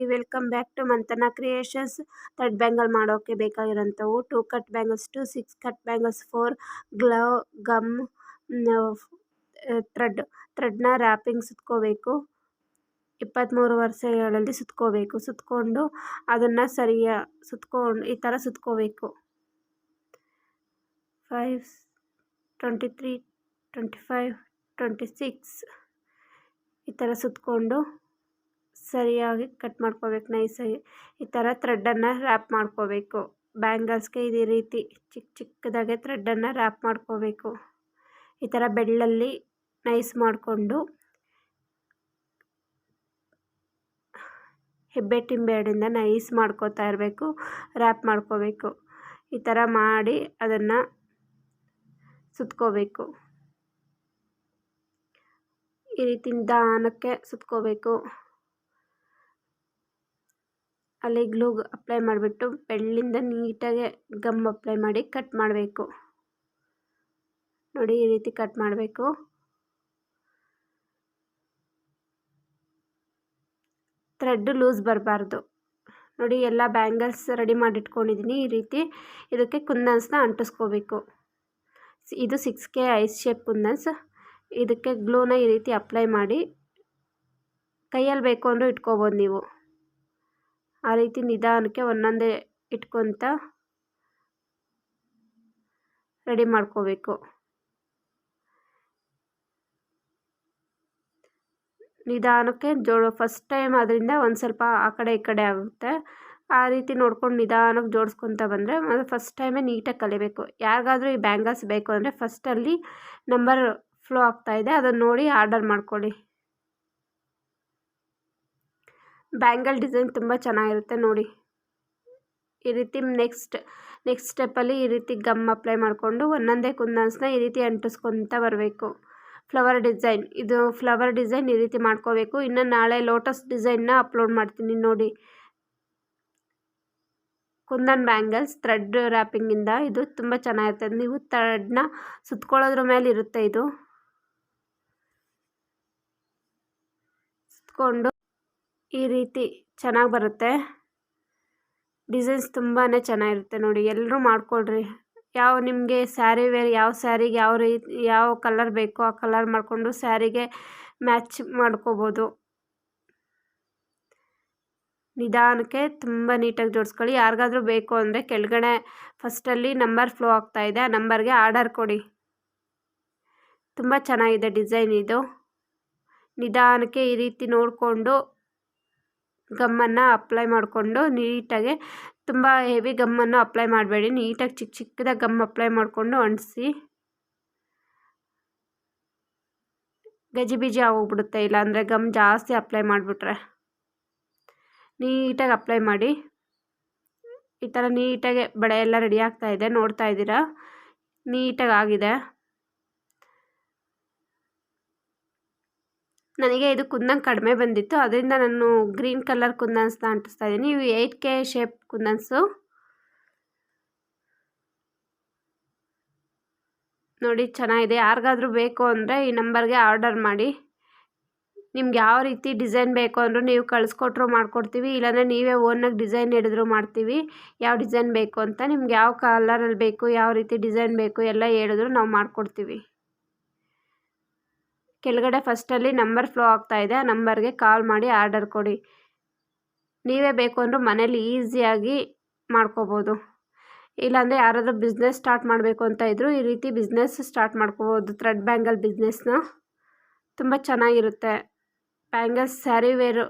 Welcome back to Manthana creations. Thread bangle ಮಾಡೋಕ್ಕೆ ಬೇಕಾಗಿರೋಂಥವು 2 cut bangles, 2 6 cut bangles, 4 glue gun, ಥ್ರೆಡ್ನ wrapping ಸುತ್ಕೋಬೇಕು. 23 ವರ್ಷಗಳಲ್ಲಿ ಸುತ್ಕೋಬೇಕು. ಸುತ್ಕೊಂಡು ಅದನ್ನು ಸುತ್ಕೊಂಡು ಈ ಥರ ಸುತ್ಕೋಬೇಕು. 5, 23, 25, 26 ಈ ಥರ ಸುತ್ಕೊಂಡು ಸರಿಯಾಗಿ ಕಟ್ ಮಾಡ್ಕೋಬೇಕು. ನೈಸಾಗಿ ಈ ಥರ ಥ್ರೆಡ್ಡನ್ನು ರ್ಯಾಪ್ ಮಾಡ್ಕೋಬೇಕು. ಬ್ಯಾಂಗಲ್ಸ್ಗೆ ಇದೇ ರೀತಿ ಚಿಕ್ಕದಾಗೆ ಥ್ರೆಡ್ಡನ್ನು ರ್ಯಾಪ್ ಮಾಡ್ಕೋಬೇಕು. ಈ ಥರ ಬೆಳ್ಳಲ್ಲಿ ನೈಸ್ ಮಾಡಿಕೊಂಡು ಹೆಬ್ಬೆ ಟಿಂಬೆಡಿಂದ ನೈಸ್ ಮಾಡ್ಕೋತಾ ಇರಬೇಕು. ರ್ಯಾಪ್ ಮಾಡ್ಕೋಬೇಕು. ಈ ಥರ ಮಾಡಿ ಅದನ್ನು ಸುತ್ಕೋಬೇಕು. ಈ ರೀತಿ ನಿಧಾನಕ್ಕೆ ಸುತ್ಕೋಬೇಕು. ಅಲ್ಲಿ ಗ್ಲೂ ಅಪ್ಲೈ ಮಾಡಿಬಿಟ್ಟು ಬೆಳ್ಳಿಂದ ನೀಟಾಗಿ ಗಮ್ ಅಪ್ಲೈ ಮಾಡಿ ಕಟ್ ಮಾಡಬೇಕು. ನೋಡಿ, ಈ ರೀತಿ ಕಟ್ ಮಾಡಬೇಕು. ಥ್ರೆಡ್ ಲೂಸ್ ಬರಬಾರ್ದು. ನೋಡಿ, ಎಲ್ಲ ಬ್ಯಾಂಗಲ್ಸ್ ರೆಡಿ ಮಾಡಿಟ್ಕೊಂಡಿದ್ದೀನಿ. ಈ ರೀತಿ ಇದಕ್ಕೆ ಕುಂದನ್ಸ್ನ ಅಂಟಿಸ್ಕೋಬೇಕು. ಇದು 6K ಐಸ್ ಶೇಪ್ ಕುಂದನ್ಸ್. ಇದಕ್ಕೆ ಗ್ಲೂನ ಈ ರೀತಿ ಅಪ್ಲೈ ಮಾಡಿ ಕೈಯಲ್ಲಿ ಬೇಕು ಅಂದರೂ ಇಟ್ಕೋಬೋದು ನೀವು. ಆ ರೀತಿ ನಿಧಾನಕ್ಕೆ ಒಂದೊಂದೇ ಇಟ್ಕೊತ ರೆಡಿ ಮಾಡ್ಕೋಬೇಕು. ನಿಧಾನಕ್ಕೆ ಫಸ್ಟ್ ಟೈಮ್ ಅದರಿಂದ ಒಂದು ಸ್ವಲ್ಪ ಆ ಕಡೆ ಈ ಕಡೆ ಆಗುತ್ತೆ. ಆ ರೀತಿ ನೋಡ್ಕೊಂಡು ನಿಧಾನಕ್ಕೆ ಜೋಡಿಸ್ಕೊತ ಬಂದರೆ ಅದು ಫಸ್ಟ್ ಟೈಮೇ ನೀಟಾಗಿ ಕಲಿಬೇಕು. ಯಾರಿಗಾದರೂ ಈ ಬ್ಯಾಂಗಲ್ಸ್ ಬೇಕು ಅಂದರೆ ಫಸ್ಟಲ್ಲಿ ನಂಬರ್ ಫ್ಲೋ ಆಗ್ತಾಯಿದೆ, ಅದನ್ನು ನೋಡಿ ಆರ್ಡರ್ ಮಾಡ್ಕೊಳ್ಳಿ. ಬ್ಯಾಂಗಲ್ ಡಿಸೈನ್ ತುಂಬ ಚೆನ್ನಾಗಿರುತ್ತೆ ನೋಡಿ. ಈ ರೀತಿ ನೆಕ್ಸ್ಟ್ ಸ್ಟೆಪ್ಪಲ್ಲಿ ಈ ರೀತಿ ಗಮ್ ಅಪ್ಲೈ ಮಾಡಿಕೊಂಡು ಒಂದೊಂದೇ ಕುಂದನ್ಸ್ನ ಈ ರೀತಿ ಅಂಟಿಸ್ಕೊತ ಬರಬೇಕು. ಫ್ಲವರ್ ಡಿಸೈನ್ ಈ ರೀತಿ ಮಾಡ್ಕೋಬೇಕು. ಇನ್ನು ನಾಳೆ ಲೋಟಸ್ ಡಿಸೈನ್ನ ಅಪ್ಲೋಡ್ ಮಾಡ್ತೀನಿ ನೋಡಿ. ಕುಂದನ್ ಬ್ಯಾಂಗಲ್ಸ್ ಥ್ರೆಡ್ ರ್ಯಾಪಿಂಗಿಂದ ಇದು ತುಂಬ ಚೆನ್ನಾಗಿರ್ತದೆ. ನೀವು ಥ್ರೆಡ್ನ ಸುತ್ಕೊಳ್ಳೋದ್ರ ಮೇಲೆ ಇರುತ್ತೆ. ಇದು ಸುತ್ಕೊಂಡು ಈ ರೀತಿ ಚೆನ್ನಾಗಿ ಬರುತ್ತೆ. ಡಿಸೈನ್ಸ್ ತುಂಬಾ ಚೆನ್ನಾಗಿರುತ್ತೆ ನೋಡಿ. ಎಲ್ಲರೂ ಮಾಡ್ಕೊಳ್ರಿ. ನಿಮಗೆ ಸ್ಯಾರಿ ವೇರ್ ಯಾವ ಸ್ಯಾರಿಗೆ ಯಾವ ಕಲರ್ ಬೇಕೋ ಆ ಕಲರ್ ಮಾಡಿಕೊಂಡು ಸ್ಯಾರಿಗೆ ಮ್ಯಾಚ್ ಮಾಡ್ಕೋಬೋದು. ನಿಧಾನಕ್ಕೆ ತುಂಬ ನೀಟಾಗಿ ಜೋಡಿಸ್ಕೊಳ್ಳಿ. ಯಾರಿಗಾದ್ರೂ ಬೇಕು ಅಂದರೆ ಕೆಳಗಡೆ ಫಸ್ಟಲ್ಲಿ ನಂಬರ್ ಫ್ಲೋ ಆಗ್ತಾಯಿದೆ, ಆ ನಂಬರ್ಗೆ ಆರ್ಡರ್ ಕೊಡಿ. ತುಂಬ ಚೆನ್ನಾಗಿದೆ ಡಿಸೈನ್ ಇದು. ನಿಧಾನಕ್ಕೆ ಈ ರೀತಿ ನೋಡಿಕೊಂಡು ಗಮ್ಮನ್ನು ಅಪ್ಲೈ ಮಾಡಿಕೊಂಡು ನೀಟಾಗಿ, ತುಂಬ ಹೆವಿ ಗಮ್ಮನ್ನು ಅಪ್ಲೈ ಮಾಡಬೇಡಿ. ನೀಟಾಗಿ ಚಿಕ್ಕದಾಗಿ ಗಮ್ ಅಪ್ಲೈ ಮಾಡಿಕೊಂಡು ಅಂಟಿಸಿ. ಗಜಿಬಿಜಿ ಆಗೋಗ್ಬಿಡುತ್ತೆ ಇಲ್ಲಾಂದರೆ ಗಮ್ ಜಾಸ್ತಿ ಅಪ್ಲೈ ಮಾಡಿಬಿಟ್ರೆ. ನೀಟಾಗಿ ಅಪ್ಲೈ ಮಾಡಿ. ಈ ಥರ ನೀಟಾಗಿ ಬಳೆ ಎಲ್ಲ ರೆಡಿ ಆಗ್ತಾಯಿದೆ, ನೋಡ್ತಾ ಇದ್ದೀರಾ. ನೀಟಾಗಿ ಆಗಿದೆ. ನನಗೆ ಇದು ಕುಂದನ್ ಕಡಿಮೆ ಬಂದಿತ್ತು, ಅದರಿಂದ ನಾನು ಗ್ರೀನ್ ಕಲರ್ ಕುಂದನ್ಸ್ನ ಅಂಟಿಸ್ತಾ ಇದ್ದೀನಿ. ಇವು 8K ಶೇಪ್ ಕುಂದನ್ಸು ನೋಡಿ, ಚೆನ್ನಾಗಿದೆ. ಯಾರಿಗಾದ್ರೂ ಬೇಕು ಅಂದರೆ ಈ ನಂಬರ್ಗೆ ಆರ್ಡರ್ ಮಾಡಿ. ನಿಮ್ಗೆ ಯಾವ ರೀತಿ ಡಿಸೈನ್ ಬೇಕು ಅಂದರೂ ನೀವು ಕಳಿಸ್ಕೊಟ್ರು ಮಾಡಿಕೊಡ್ತೀವಿ. ಇಲ್ಲಾಂದರೆ ನೀವೇ ಓನಾಗಿ ಡಿಸೈನ್ ಹಿಡಿದ್ರು ಮಾಡ್ತೀವಿ. ಯಾವ ಡಿಸೈನ್ ಬೇಕು ಅಂತ, ನಿಮ್ಗೆ ಯಾವ ಕಲರಲ್ಲಿ ಬೇಕು, ಯಾವ ರೀತಿ ಡಿಸೈನ್ ಬೇಕು ಎಲ್ಲ ಹೇಳಿದ್ರು ನಾವು ಮಾಡಿಕೊಡ್ತೀವಿ. ಕೆಳಗಡೆ ಫಸ್ಟಲ್ಲಿ ನಂಬರ್ ಫ್ಲೋ ಆಗ್ತಾಯಿದೆ, ಆ ನಂಬರ್ಗೆ ಕಾಲ್ ಮಾಡಿ ಆರ್ಡರ್ ಕೊಡಿ. ನೀವೇ ಬೇಕು ಅಂದರೂ ಮನೇಲಿ ಈಸಿಯಾಗಿ ಮಾಡ್ಕೋಬೋದು. ಇಲ್ಲಾಂದರೆ ಯಾರಾದರೂ ಬಿಸ್ನೆಸ್ ಸ್ಟಾರ್ಟ್ ಮಾಡಬೇಕು ಅಂತ ಇದ್ದರೂ ಈ ರೀತಿ ಬಿಸ್ನೆಸ್ ಸ್ಟಾರ್ಟ್ ಮಾಡ್ಕೋಬೋದು. ಥ್ರೆಡ್ ಬ್ಯಾಂಗಲ್ ಬಿಸ್ನೆಸ್ನ ತುಂಬ ಚೆನ್ನಾಗಿರುತ್ತೆ. ಬ್ಯಾಂಗಲ್ಸ್ ಸ್ಯಾರಿ ವೇರು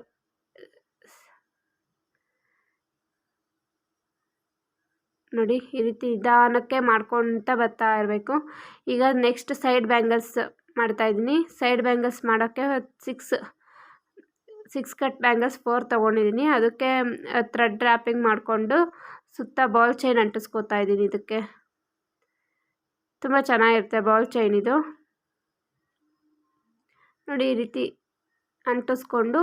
ನೋಡಿ, ಈ ರೀತಿ ನಿಧಾನಕ್ಕೆ ಮಾಡ್ಕೊತ ಬರ್ತಾ ಇರಬೇಕು. ಈಗ ನೆಕ್ಸ್ಟ್ ಸೈಡ್ ಬ್ಯಾಂಗಲ್ಸ್ ಮಾಡ್ತಾಯಿದ್ದೀನಿ. ಸೈಡ್ ಬ್ಯಾಂಗಲ್ಸ್ ಮಾಡೋಕ್ಕೆ 6 ಕಟ್ ಬ್ಯಾಂಗಲ್ಸ್ 4 ತೊಗೊಂಡಿದ್ದೀನಿ. ಅದಕ್ಕೆ ಥ್ರೆಡ್ ರ್ಯಾಪಿಂಗ್ ಮಾಡಿಕೊಂಡು ಸುತ್ತ ಬಾಲ್ ಚೈನ್ ಅಂಟಿಸ್ಕೋತಾ ಇದ್ದೀನಿ. ಇದಕ್ಕೆ ತುಂಬ ಚೆನ್ನಾಗಿರುತ್ತೆ ಬಾಲ್ ಚೈನ್ ಇದು ನೋಡಿ. ಈ ರೀತಿ ಅಂಟಿಸ್ಕೊಂಡು